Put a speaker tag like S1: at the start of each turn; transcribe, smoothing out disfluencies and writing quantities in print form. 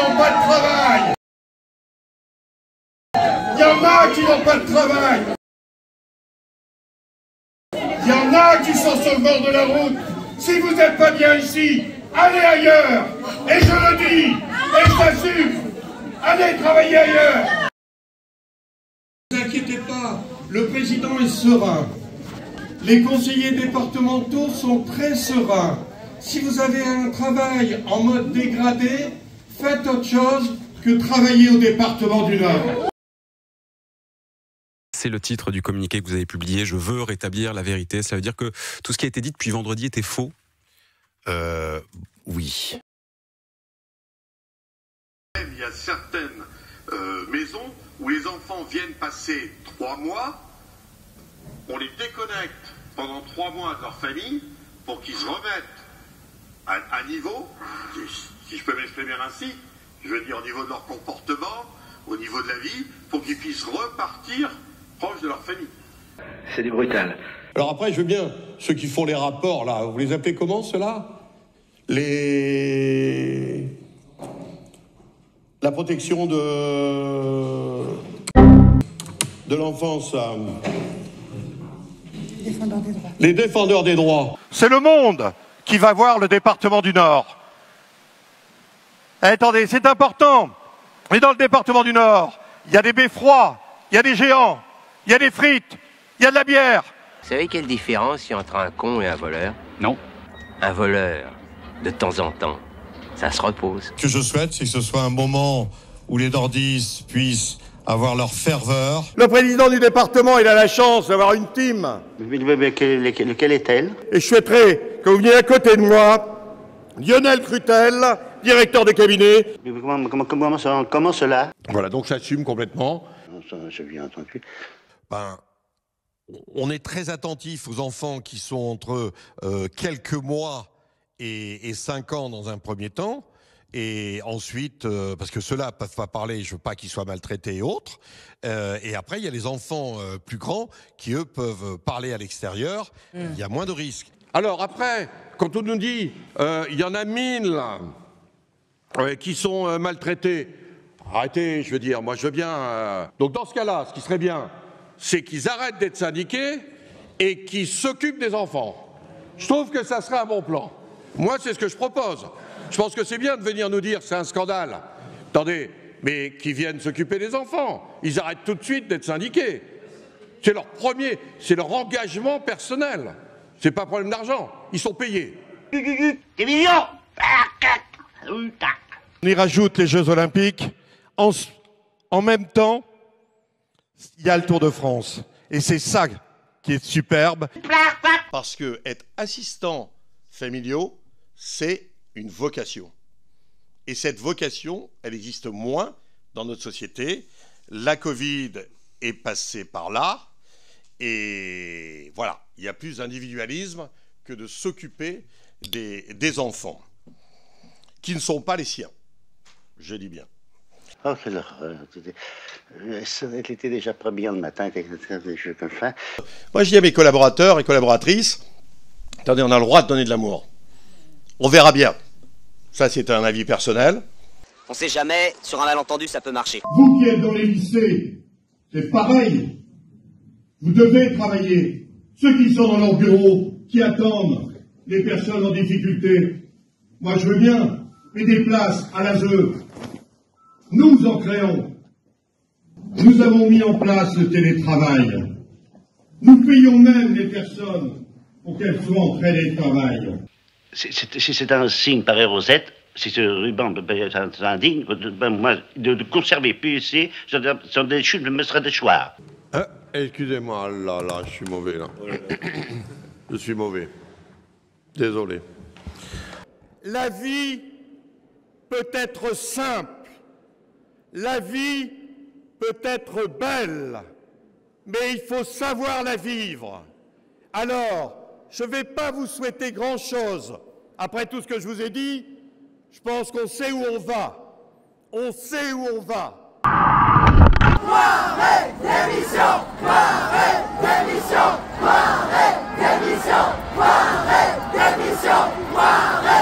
S1: n'ont pas de travail. Il y en a qui n'ont pas de travail. Il y en a qui sont sur le bord de la route. Si vous n'êtes pas bien ici, allez ailleurs. Et je le dis, et je l'assume. Allez travailler ailleurs. Ne vous inquiétez pas, le président est serein. Les conseillers départementaux sont très sereins. Si vous avez un travail en mode dégradé, faites autre chose que travailler au département du Nord.
S2: C'est le titre du communiqué que vous avez publié. Je veux rétablir la vérité. Ça veut dire que tout ce qui a été dit depuis vendredi était faux ?
S3: Oui.
S4: Il y a certaines maisons où les enfants viennent passer 3 mois, on les déconnecte pendant 3 mois de leur famille pour qu'ils se remettent à niveau, si je peux m'exprimer ainsi, je veux dire au niveau de leur comportement, au niveau de la vie, pour qu'ils puissent repartir proche de leur famille.
S5: C'est du brutal.
S1: Alors après, je veux bien, ceux qui font les rapports, là, vous les appelez comment, ceux-là ? La protection de l'enfance. Les défendeurs des droits.
S6: C'est Le Monde qui va voir le département du Nord. Attendez, c'est important. Mais dans le département du Nord, il y a des beffrois, il y a des géants, il y a des frites, il y a de la bière.
S7: Vous savez quelle différence il y a entre un con et un voleur?
S2: Non.
S7: Un voleur, de temps en temps, ça se repose.
S8: Ce que je souhaite, c'est que ce soit un moment où les nordistes puissent avoir leur ferveur.
S6: Le président du département, il a la chance d'avoir une team.
S5: Lequel est-elle?
S6: Et je souhaiterais que vous veniez à côté de moi, Lionel Crutel, directeur de cabinet.
S5: Comment cela?
S1: Voilà, donc j'assume complètement.
S5: Je viens entendu.
S8: On est très attentif aux enfants qui sont entre quelques mois et 5 ans dans un premier temps. Et ensuite, parce que ceux-là ne peuvent pas parler, je ne veux pas qu'ils soient maltraités et autres. Et après, il y a les enfants plus grands qui, eux, peuvent parler à l'extérieur. Il y a moins de risques.
S1: Alors après, quand on nous dit il y en a 1000 là, qui sont maltraités, arrêtez, je veux dire, moi je veux bien. Donc dans ce cas-là, ce qui serait bien, c'est qu'ils arrêtent d'être syndiqués et qu'ils s'occupent des enfants. Je trouve que ça serait un bon plan. Moi, c'est ce que je propose. Je pense que c'est bien de venir nous dire c'est un scandale. Attendez, mais qu'ils viennent s'occuper des enfants. Ils arrêtent tout de suite d'être syndiqués. C'est leur premier, c'est leur engagement personnel. C'est pas un problème d'argent. Ils sont payés.
S5: Des millions.
S6: On y rajoute les Jeux Olympiques. En même temps, il y a le Tour de France. Et c'est ça qui est superbe.
S1: Parce que être assistant familiaux, c'est une vocation. Et cette vocation, elle existe moins dans notre société. La Covid est passée par là. Et voilà, il y a plus d'individualisme que de s'occuper des enfants qui ne sont pas les siens. Je dis bien.
S5: Oh, quelle horreur. Elle était déjà pas bien le matin, des jeux comme ça.
S1: Moi, je dis à mes collaborateurs et collaboratrices, attendez, on a le droit de donner de l'amour. On verra bien. Ça, c'est un avis personnel.
S9: On sait jamais, sur un malentendu, ça peut marcher.
S1: Vous qui êtes dans les lycées, c'est pareil. Vous devez travailler. Ceux qui sont dans leur bureau, qui attendent les personnes en difficulté, moi je veux bien, mais des places à l'ASE, nous en créons. Nous avons mis en place le télétravail. Nous payons même les personnes pour qu'elles soient en télétravail.
S5: Si c'est un signe pareil Rosette, si ce ruban est indigne, moi, de conserver PUC, sur des chutes, me serait déchoir.
S1: Excusez-moi, là, je suis mauvais, là. Je suis mauvais. Désolé.
S6: La vie peut être simple. La vie peut être belle. Mais il faut savoir la vivre. Alors, je ne vais pas vous souhaiter grand-chose. Après tout ce que je vous ai dit, je pense qu'on sait où on va. On sait où on va.
S10: Poiré d'émission, Poiré d'émission, Poiré d'émission, Poiré d'émission, Poiré